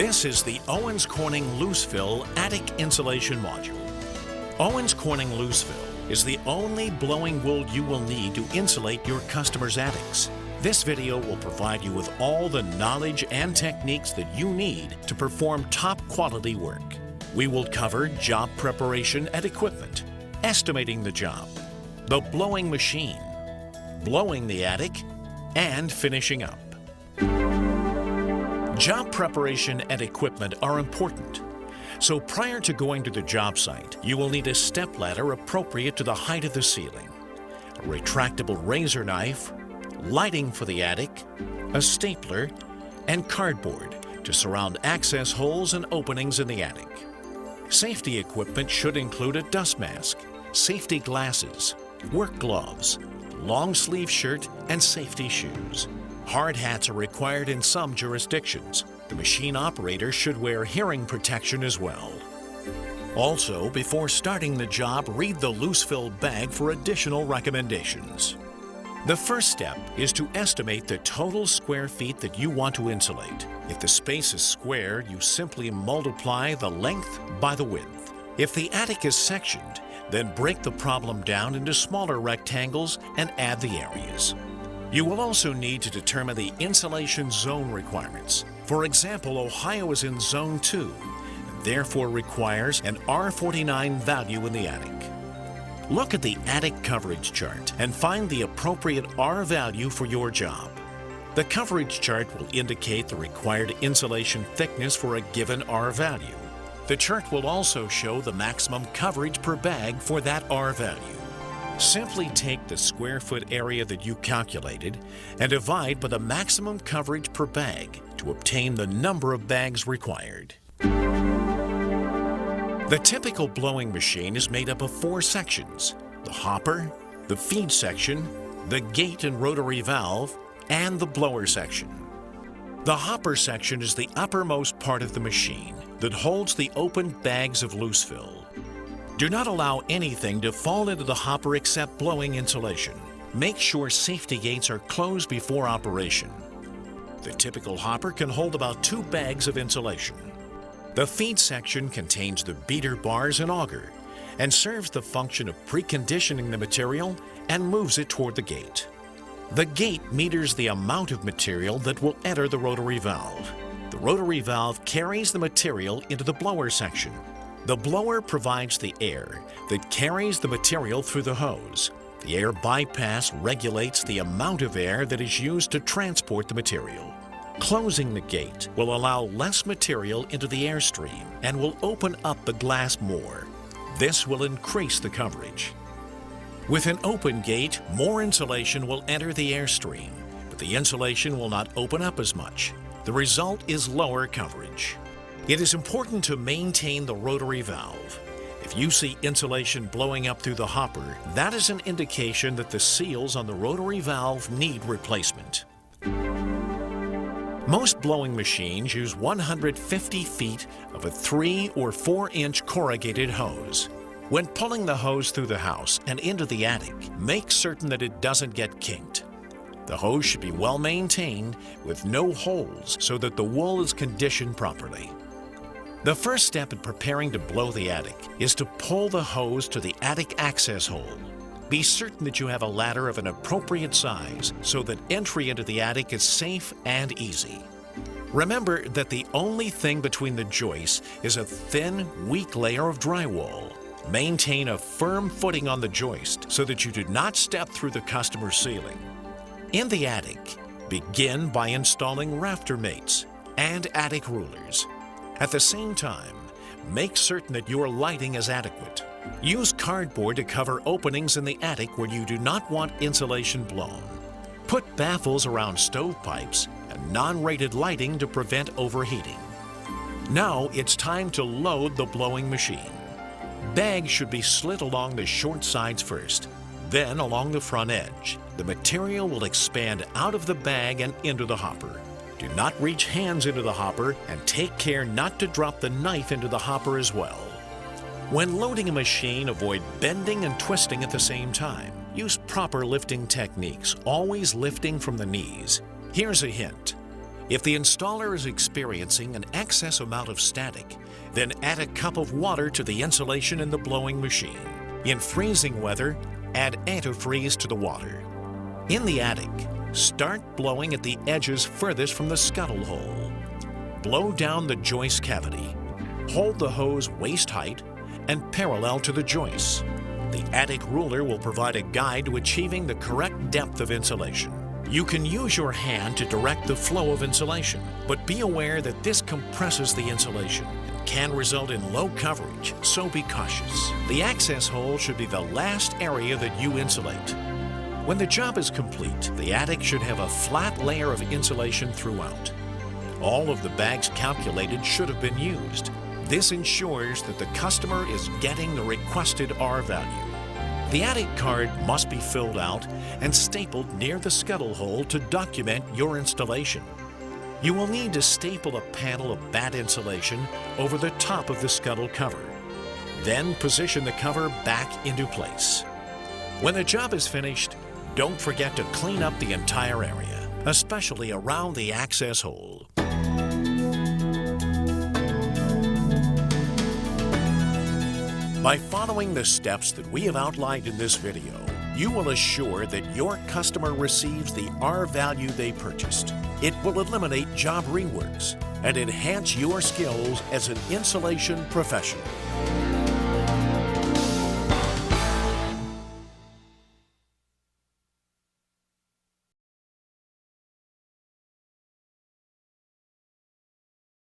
This is the Owens Corning Loosefill Attic Insulation Module. Owens Corning Loosefill is the only blowing wool you will need to insulate your customers' attics. This video will provide you with all the knowledge and techniques that you need to perform top quality work. We will cover job preparation and equipment, estimating the job, the blowing machine, blowing the attic, and finishing up. Job preparation and equipment are important. So prior to going to the job site, you will need a step ladder appropriate to the height of the ceiling, a retractable razor knife, lighting for the attic, a stapler, and cardboard to surround access holes and openings in the attic. Safety equipment should include a dust mask, safety glasses, work gloves, long sleeve shirt, and safety shoes. Hard hats are required in some jurisdictions. The machine operator should wear hearing protection as well. Also, before starting the job, read the Loosefill bag for additional recommendations. The first step is to estimate the total square feet that you want to insulate. If the space is square, you simply multiply the length by the width. If the attic is sectioned, then break the problem down into smaller rectangles and add the areas. You will also need to determine the insulation zone requirements. For example, Ohio is in Zone 2, and therefore requires an R49 value in the attic. Look at the attic coverage chart and find the appropriate R value for your job. The coverage chart will indicate the required insulation thickness for a given R value. The chart will also show the maximum coverage per bag for that R value. Simply take the square foot area that you calculated and divide by the maximum coverage per bag to obtain the number of bags required. The typical blowing machine is made up of 4 sections: the hopper, the feed section, the gate and rotary valve, and the blower section. The hopper section is the uppermost part of the machine that holds the open bags of Loosefill. Do not allow anything to fall into the hopper except blowing insulation. Make sure safety gates are closed before operation. The typical hopper can hold about 2 bags of insulation. The feed section contains the beater bars and auger and serves the function of preconditioning the material and moves it toward the gate. The gate meters the amount of material that will enter the rotary valve. The rotary valve carries the material into the blower section. The blower provides the air that carries the material through the hose. The air bypass regulates the amount of air that is used to transport the material. Closing the gate will allow less material into the airstream and will open up the glass more. This will increase the coverage. With an open gate, more insulation will enter the airstream, but the insulation will not open up as much. The result is lower coverage. It is important to maintain the rotary valve. If you see insulation blowing up through the hopper, that is an indication that the seals on the rotary valve need replacement. Most blowing machines use 150 feet of a 3 or 4 inch corrugated hose. When pulling the hose through the house and into the attic, make certain that it doesn't get kinked. The hose should be well maintained with no holes so that the wool is conditioned properly. The first step in preparing to blow the attic is to pull the hose to the attic access hole. Be certain that you have a ladder of an appropriate size so that entry into the attic is safe and easy. Remember that the only thing between the joists is a thin, weak layer of drywall. Maintain a firm footing on the joist so that you do not step through the customer's ceiling. In the attic, begin by installing rafter mates and attic rulers. At the same time, make certain that your lighting is adequate. Use cardboard to cover openings in the attic where you do not want insulation blown. Put baffles around stovepipes and non-rated lighting to prevent overheating. Now it's time to load the blowing machine. Bags should be slit along the short sides first, then along the front edge. The material will expand out of the bag and into the hopper. Do not reach hands into the hopper and take care not to drop the knife into the hopper as well. When loading a machine, avoid bending and twisting at the same time. Use proper lifting techniques, always lifting from the knees. Here's a hint. If the installer is experiencing an excess amount of static, then add a cup of water to the insulation in the blowing machine. In freezing weather, add antifreeze to the water. In the attic, start blowing at the edges furthest from the scuttle hole. Blow down the joist cavity. Hold the hose waist height and parallel to the joists. The attic ruler will provide a guide to achieving the correct depth of insulation. You can use your hand to direct the flow of insulation, but be aware that this compresses the insulation and can result in low coverage, so be cautious. The access hole should be the last area that you insulate. When the job is complete, the attic should have a flat layer of insulation throughout. All of the bags calculated should have been used. This ensures that the customer is getting the requested R value. The attic card must be filled out and stapled near the scuttle hole to document your installation. You will need to staple a panel of batt insulation over the top of the scuttle cover. Then position the cover back into place. When the job is finished, don't forget to clean up the entire area, especially around the access hole. By following the steps that we have outlined in this video, you will assure that your customer receives the R value they purchased. It will eliminate job reworks and enhance your skills as an insulation professional.